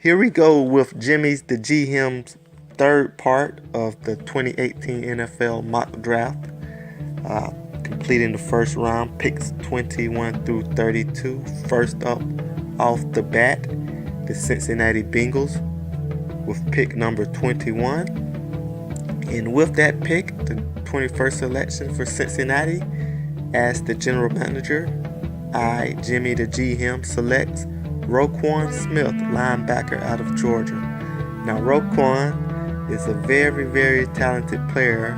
Here we go with Jimmy's the GM's third part of the 2018 NFL mock draft. Completing the first round, picks 21 through 32. First up off the bat, the Cincinnati Bengals with pick number 21. And with that pick, the 21st selection for Cincinnati, as the general manager, Jimmy the GM, selects Roquan Smith, linebacker out of Georgia. Now, Roquan is a very, very talented player,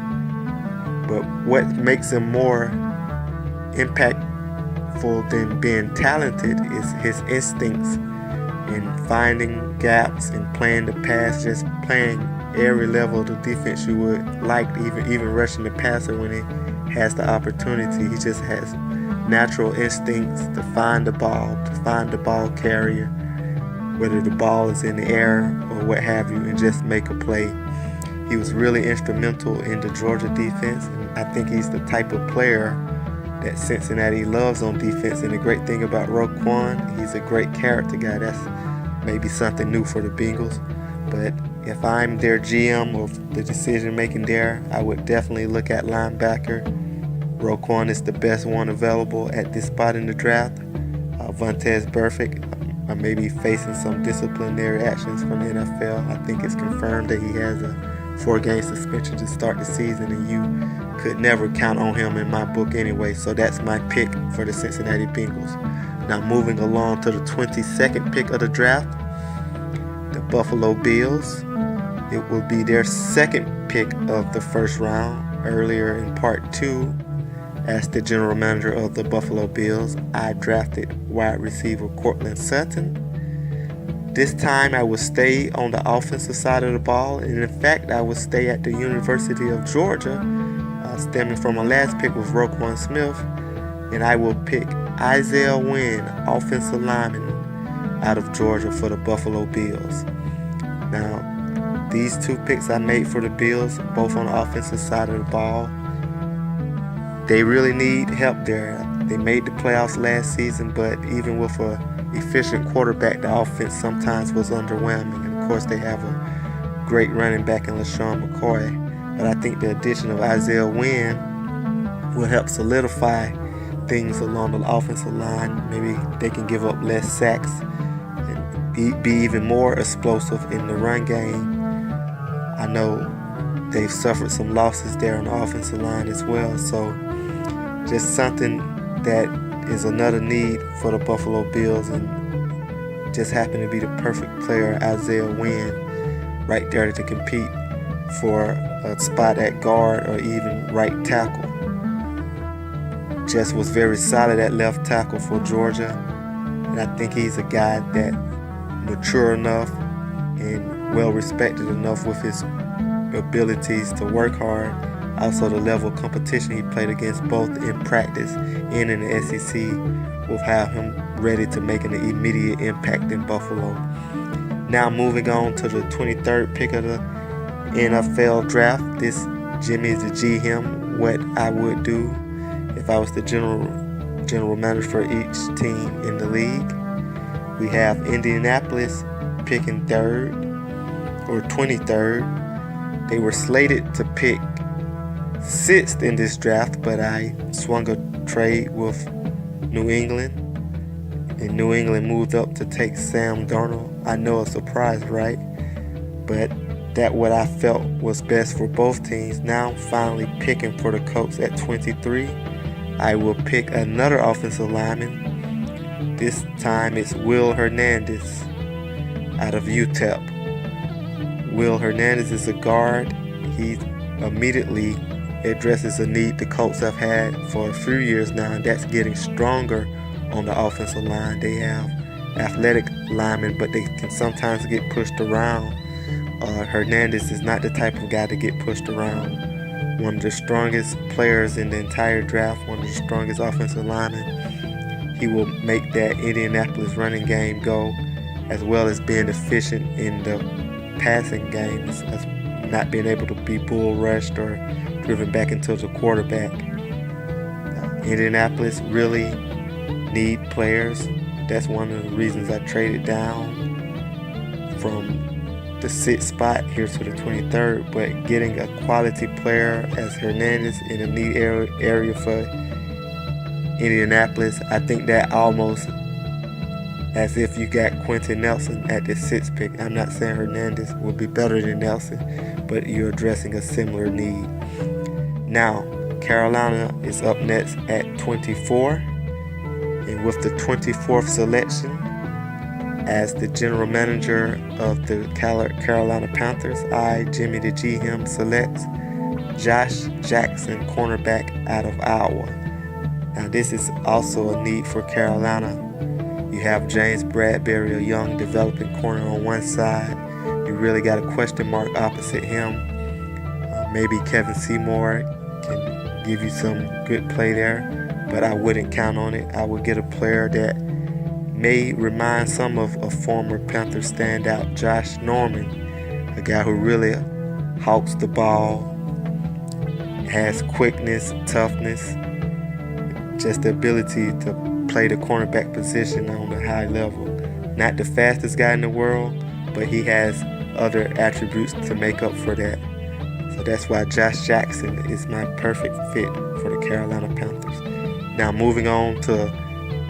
but what makes him more impactful than being talented is his instincts in finding gaps and playing the pass, just playing every level of the defense you would like, even rushing the passer when he has the opportunity. He just has natural instincts to find the ball carrier, whether the ball is in the air or what have you, and just make a play. He was really instrumental in the Georgia defense, and I think he's the type of player that Cincinnati loves on defense. And the great thing about Roquan, he's a great character guy. That's maybe something new for the Bengals. But if I'm their GM or the decision making there, I would definitely look at linebacker. Roquan is the best one available at this spot in the draft. Vontaze Burfict may be facing some disciplinary actions from the NFL. I think it's confirmed that he has a 4-game suspension to start the season, and you could never count on him in my book anyway. So that's my pick for the Cincinnati Bengals. Now moving along to the 22nd pick of the draft, the Buffalo Bills. It will be their second pick of the first round. Earlier in part 2, as the general manager of the Buffalo Bills, I drafted wide receiver Courtland Sutton. This time I will stay on the offensive side of the ball, and in fact I will stay at the University of Georgia, stemming from my last pick with Roquan Smith, and I will pick Isaiah Wynn, offensive lineman out of Georgia for the Buffalo Bills. Now, these two picks I made for the Bills, both on the offensive side of the ball, they really need help there. They made the playoffs last season, but even with a efficient quarterback, the offense sometimes was underwhelming. And of course, they have a great running back in LaShawn McCoy. But I think the addition of Isaiah Wynn will help solidify things along the offensive line. Maybe they can give up less sacks and be even more explosive in the run game. I know they've suffered some losses there on the offensive line as well. So just something that is another need for the Buffalo Bills, and just happened to be the perfect player, Isaiah Wynn, right there to compete for a spot at guard or even right tackle. Just was very solid at left tackle for Georgia, and I think he's a guy that mature enough and well respected enough with his abilities to work hard. Also, the level of competition he played against both in practice and in the SEC will have him ready to make an immediate impact in Buffalo. Now moving on to the 23rd pick of the NFL draft. This Jimmy is the GM. What I would do if I was the general manager for each team in the league. We have Indianapolis picking 3rd or 23rd. They were slated to pick 6th in this draft, but I swung a trade with New England, and New England moved up to take Sam Darnold. I know, a surprise, right? But that what I felt was best for both teams. Now I'm finally picking for the Colts at 23. I will pick another offensive lineman. This time it's Will Hernandez out of UTEP. Will Hernandez is a guard. He immediately addresses a need the Colts have had for a few years now, and that's getting stronger on the offensive line. They have athletic linemen, but they can sometimes get pushed around. Hernandez is not the type of guy to get pushed around. One of the strongest players in the entire draft, one of the strongest offensive linemen. He will make that Indianapolis running game go, as well as being efficient in the passing game, as not being able to be bull rushed or driven back into the quarterback. Indianapolis really need players. That's one of the reasons I traded down from the 6th spot here to the 23rd, but getting a quality player as Hernandez in a neat area for Indianapolis, I think that almost as if you got Quentin Nelson at the 6th pick. I'm not saying Hernandez will be better than Nelson, but you're addressing a similar need. Now, Carolina is up next at 24, and with the 24th selection, as the general manager of the Carolina Panthers, I, Jimmy the GM, selects Josh Jackson, cornerback out of Iowa. Now, this is also a need for Carolina. You have James Bradbury, a young developing corner on one side. You really got a question mark opposite him. Maybe Kevin Seymour can give you some good play there, but I wouldn't count on it. I would get a player that may remind some of a former Panthers standout, Josh Norman, a guy who really hawks the ball, has quickness, toughness, just the ability to play the cornerback position on a high level. Not the fastest guy in the world, but he has other attributes to make up for that. So that's why Josh Jackson is my perfect fit for the Carolina Panthers. Now moving on to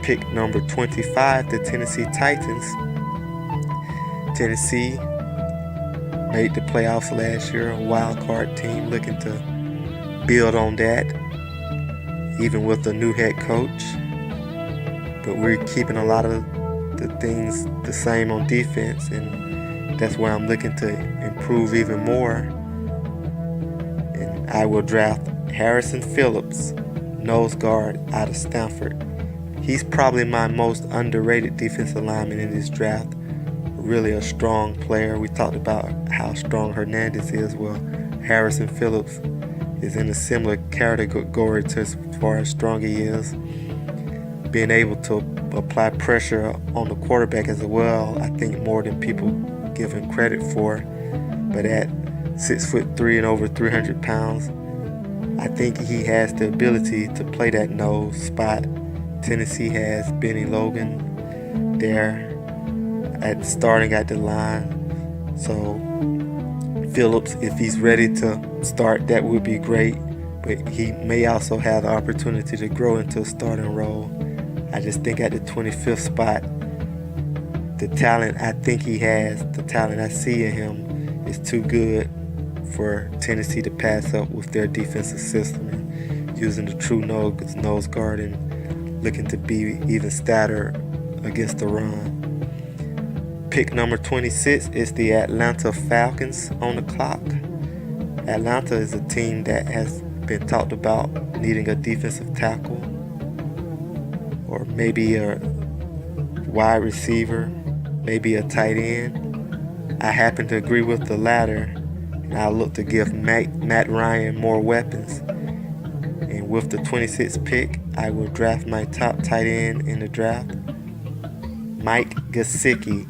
pick number 25, the Tennessee Titans. Tennessee made the playoffs last year, a wild card team looking to build on that, even with a new head coach. But we're keeping a lot of the things the same on defense, and that's where I'm looking to improve even more. And I will draft Harrison Phillips, nose guard out of Stanford. He's probably my most underrated defensive lineman in this draft. Really a strong player. We talked about how strong Hernandez is. Well, Harrison Phillips is in a similar category to as far as strong he is. Being able to apply pressure on the quarterback as well, I think more than people give him credit for. But at 6'3" and over 300 pounds, I think he has the ability to play that nose spot. Tennessee has Benny Logan there starting at the line. So Phillips, if he's ready to start, that would be great. But he may also have the opportunity to grow into a starting role. I just think at the 25th spot, the talent I think he has, the talent I see in him is too good for Tennessee to pass up with their defensive system and using the true nose guard and looking to be even stouter against the run. Pick number 26 is the Atlanta Falcons on the clock. Atlanta is a team that has been talked about needing a defensive tackle or maybe a wide receiver, maybe a tight end. I happen to agree with the latter, and I look to give Matt Ryan more weapons. And with the 26th pick, I will draft my top tight end in the draft, Mike Gesicki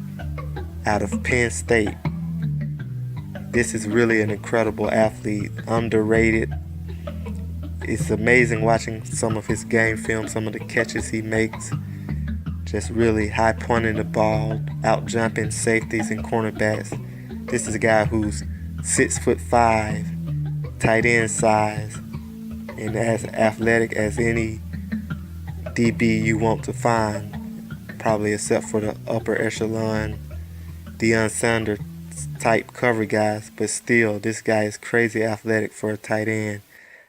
out of Penn State. This is really an incredible athlete, underrated. It's amazing watching some of his game film, some of the catches he makes. Just really high pointing the ball, out jumping safeties and cornerbacks. This is a guy who's 6'5", tight end size, and as athletic as any DB you want to find, probably except for the upper echelon Deion Sanders type cover guys, but still, this guy is crazy athletic for a tight end.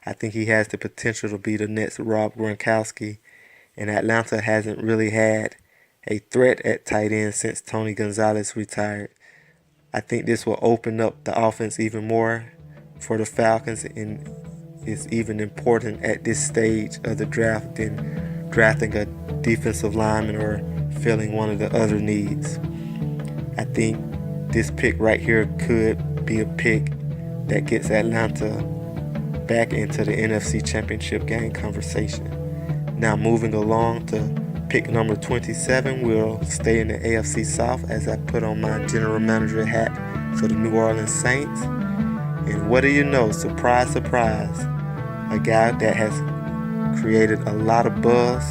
I think he has the potential to be the next Rob Gronkowski, and Atlanta hasn't really had a threat at tight end since Tony Gonzalez retired. I think this will open up the offense even more for the Falcons, and is even important at this stage of the draft than drafting a defensive lineman or filling one of the other needs. I think this pick right here could be a pick that gets Atlanta back into the NFC Championship game conversation. Now moving along to pick number 27, we'll stay in the AFC South as I put on my general manager hat for the New Orleans Saints. And what do you know? Surprise, surprise. A guy that has created a lot of buzz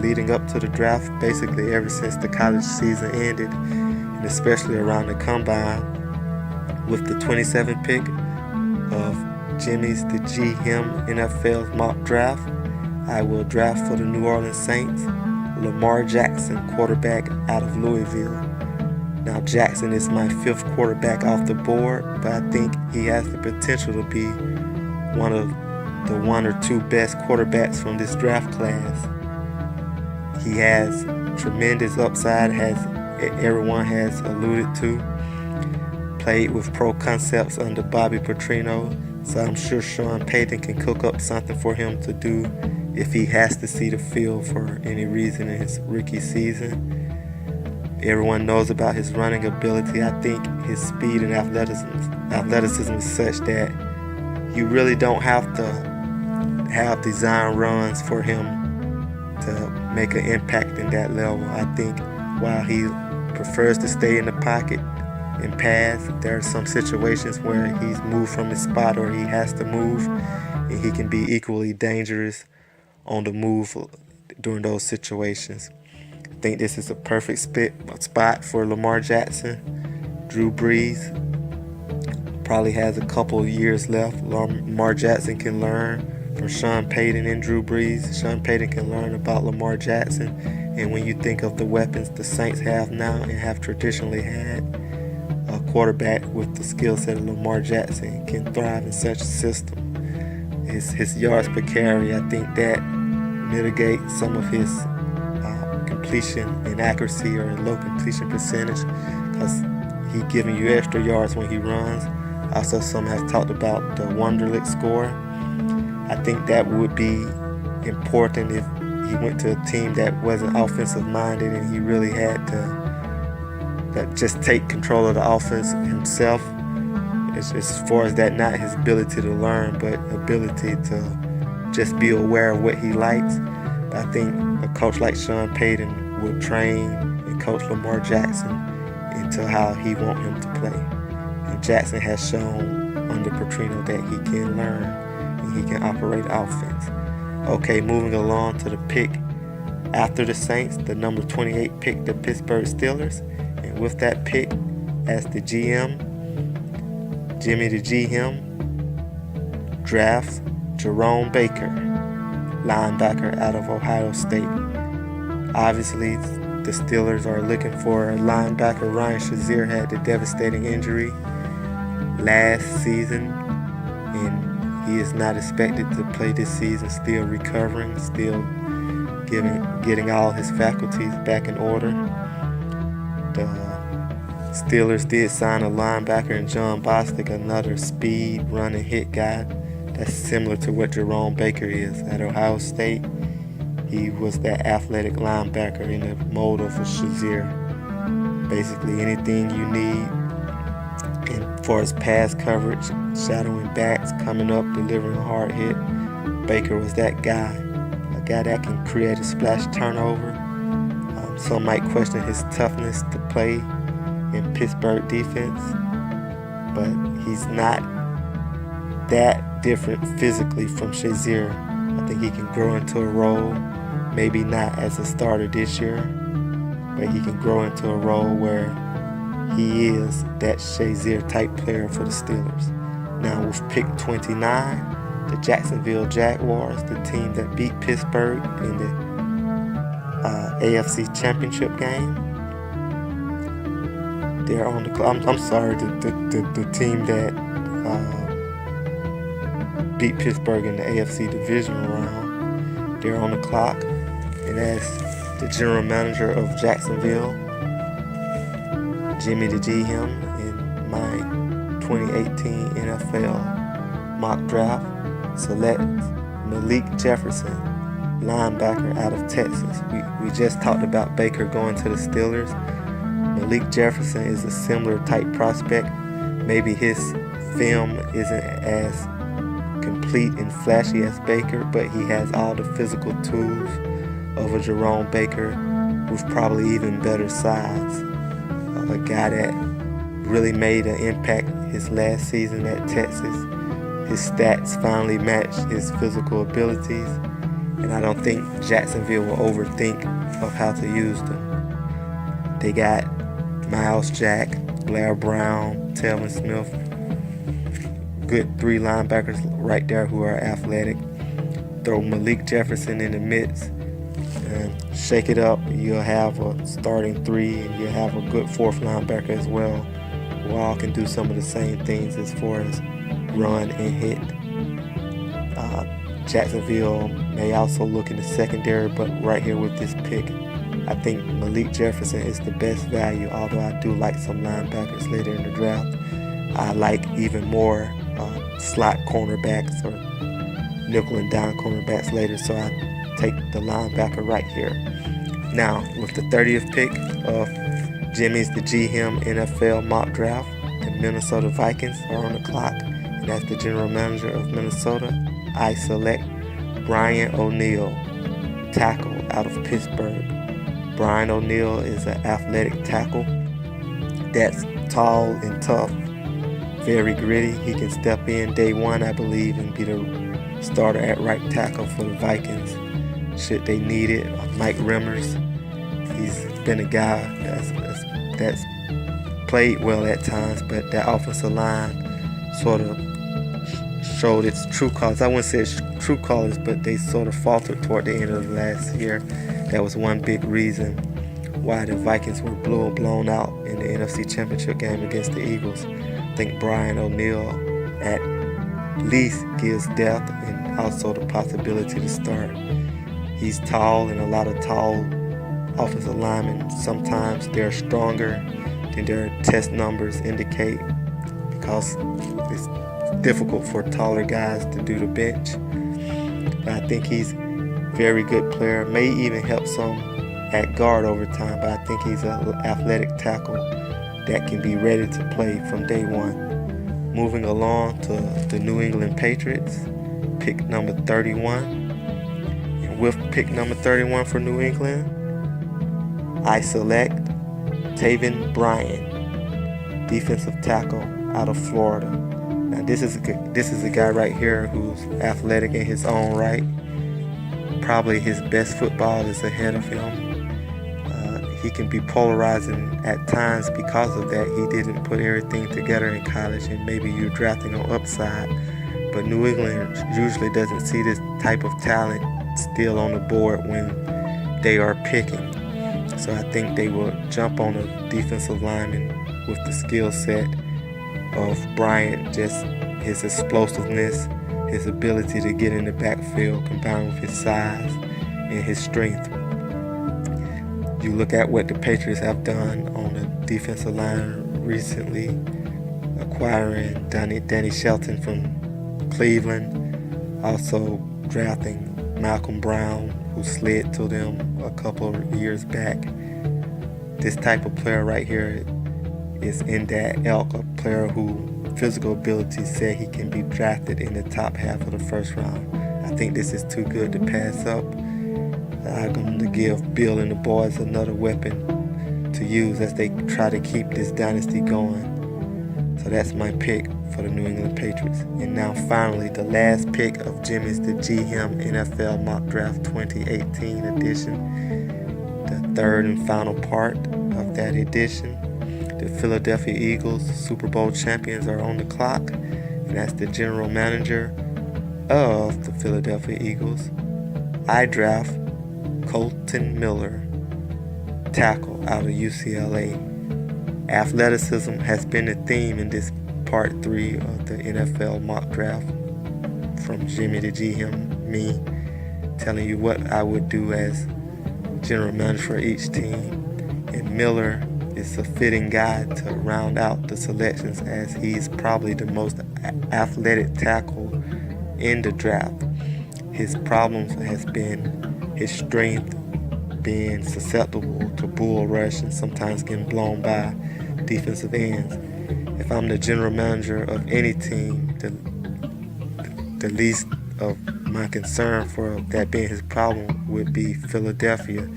leading up to the draft, basically ever since the college season ended. And especially around the combine. With the 27th pick of Jimmy's the G-Him NFL's mock draft, I will draft for the New Orleans Saints Lamar Jackson, quarterback out of Louisville. Now, Jackson is my 5th quarterback off the board, but I think he has the potential to be one of the 1 or 2 best quarterbacks from this draft class. He has tremendous upside, as everyone has alluded to. Played with pro concepts under Bobby Petrino, so I'm sure Sean Payton can cook up something for him to do if he has to see the field for any reason in his rookie season. Everyone knows about his running ability. I think his speed and athleticism is such that you really don't have to have design runs for him to make an impact in that level. I think while he prefers to stay in the pocket and pass, there are some situations where he's moved from his spot or he has to move, and he can be equally dangerous on the move during those situations. I think this is a perfect spot for Lamar Jackson. Drew Brees probably has a couple of years left. Lamar Jackson can learn from Sean Payton and Drew Brees. Sean Payton can learn about Lamar Jackson. And when you think of the weapons the Saints have now and have traditionally had, a quarterback with the skill set of Lamar Jackson can thrive in such a system. His yards per carry, I think that mitigates some of his completion inaccuracy or low completion percentage, because he's giving you extra yards when he runs. Also, some have talked about the Wonderlic score. I think that would be important if he went to a team that wasn't offensive minded and he really had to just take control of the offense himself. As far as that, not his ability to learn, but ability to just be aware of what he likes. But I think a coach like Sean Payton will train and coach Lamar Jackson into how he wants him to play. And Jackson has shown under Petrino that he can learn and he can operate offense. Okay, moving along to the pick after the Saints, the number 28 pick, the Pittsburgh Steelers. And with that pick as the GM, Jimmy the G-Him drafts Jerome Baker, linebacker out of Ohio State. Obviously, the Steelers are looking for a linebacker. Ryan Shazier had the devastating injury last season, and he is not expected to play this season. Still recovering, still getting all his faculties back in order. The Steelers did sign a linebacker in John Bostic, another speed, running hit guy. That's similar to what Jerome Baker is at Ohio State. He was that athletic linebacker in the mold of a Shazier. Basically anything you need as far as pass coverage, shadowing backs, coming up, delivering a hard hit. Baker was that guy, a guy that can create a splash turnover. Some might question his toughness to play in Pittsburgh defense, but he's not that different physically from Shazier. I think he can grow into a role, maybe not as a starter this year, but he can grow into a role where he is that Shazier type player for the Steelers. Now with pick 29, the Jacksonville Jaguars, the team that beat Pittsburgh in the AFC Championship game. They're on the clock. I'm sorry, the team that beat Pittsburgh in the AFC divisional round. They're on the clock, and as the general manager of Jacksonville, Jimmy the G-Him, in my 2018 NFL mock draft, selects Malik Jefferson, linebacker out of Texas. We just talked about Baker going to the Steelers. Malik Jefferson is a similar type prospect. Maybe his film isn't as complete and flashy as Baker, but he has all the physical tools of a Jerome Baker with probably even better size. A guy that really made an impact his last season at Texas. His stats finally matched his physical abilities, and I don't think Jacksonville will overthink of how to use them. They got Miles Jack, Blair Brown, Taven Smith. Good 3 linebackers right there who are athletic. Throw Malik Jefferson in the midst and shake it up. You'll have a starting 3, and you'll have a good 4th linebacker as well, who all can do some of the same things as far as run and hit. Jacksonville may also look in the secondary, but right here with this pick, I think Malik Jefferson is the best value, although I do like some linebackers later in the draft. I like even more slot cornerbacks or nickel and dime cornerbacks later, so I take the linebacker right here. Now, with the 30th pick of Jimmy's the GM NFL mock draft, the Minnesota Vikings are on the clock, and as the general manager of Minnesota, I select Bryan O'Neal, tackle out of Pittsburgh. Bryan O'Neal is an athletic tackle that's tall and tough, very gritty. He can step in day one, I believe, and be the starter at right tackle for the Vikings should they need it. Mike Remmers, he's been a guy that's played well at times, but that offensive line sort of showed its true colors. I wouldn't say it's true colors, but they sort of faltered toward the end of the last year. That was one big reason why the Vikings were blown out in the NFC Championship game against the Eagles. I think Bryan O'Neal at least gives depth and also the possibility to start. He's tall, and a lot of tall offensive linemen, sometimes they're stronger than their test numbers indicate, because it's difficult for taller guys to do the bench. But I think he's a very good player, may even help some at guard over time, but I think he's an athletic tackle that can be ready to play from day one. Moving along to the New England Patriots, pick number 31. And with pick number 31 for New England, I select Taven Bryan, defensive tackle out of Florida. Now this is a guy right here who's athletic in his own right. Probably his best football is ahead of him. He can be polarizing at times because of that. He didn't put everything together in college, and maybe you're drafting on upside. But New England usually doesn't see this type of talent still on the board when they are picking. So I think they will jump on a defensive lineman with the skill set of Bryant, just his explosiveness, his ability to get in the backfield combined with his size and his strength. You look at what the Patriots have done on the defensive line recently, acquiring Danny Shelton from Cleveland, also drafting Malcolm Brown, who slid to them a couple of years back. This type of player right here is in that ilk, a player who physical ability said he can be drafted in the top half of the first round. I think this is too good to pass up. I'm going to give Bill and the boys another weapon to use as they try to keep this dynasty going. So that's my pick for the New England Patriots. And now finally, the last pick of Jimmy's the GM NFL Mock Draft 2018 edition. The third and final part of that edition. The Philadelphia Eagles, Super Bowl champions, are on the clock. And that's the general manager of the Philadelphia Eagles. I draft Kolton Miller, tackle out of UCLA. Athleticism has been a theme in this part 3 of the NFL mock draft, from Jimmy to GM, me telling you what I would do as general manager for each team. And Miller is a fitting guy to round out the selections, as he's probably the most athletic tackle in the draft. His problems has been his strength, being susceptible to bull rush and sometimes getting blown by defensive ends. If I'm the general manager of any team, the least of my concern for that being his problem would be Philadelphia.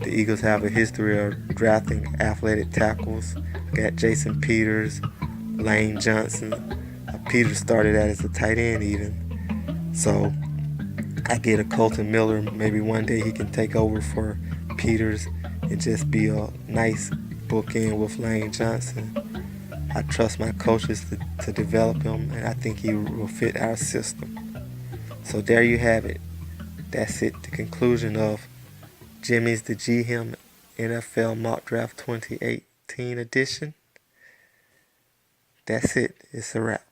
The Eagles have a history of drafting athletic tackles. Got Jason Peters, Lane Johnson. Peters started out as a tight end even. So I get a Kolton Miller. Maybe one day he can take over for Peters and just be a nice bookend with Lane Johnson. I trust my coaches to develop him, and I think he will fit our system. So there you have it. That's it. The conclusion of Jimmy's the GM NFL Mock Draft 2018 edition. That's it. It's a wrap.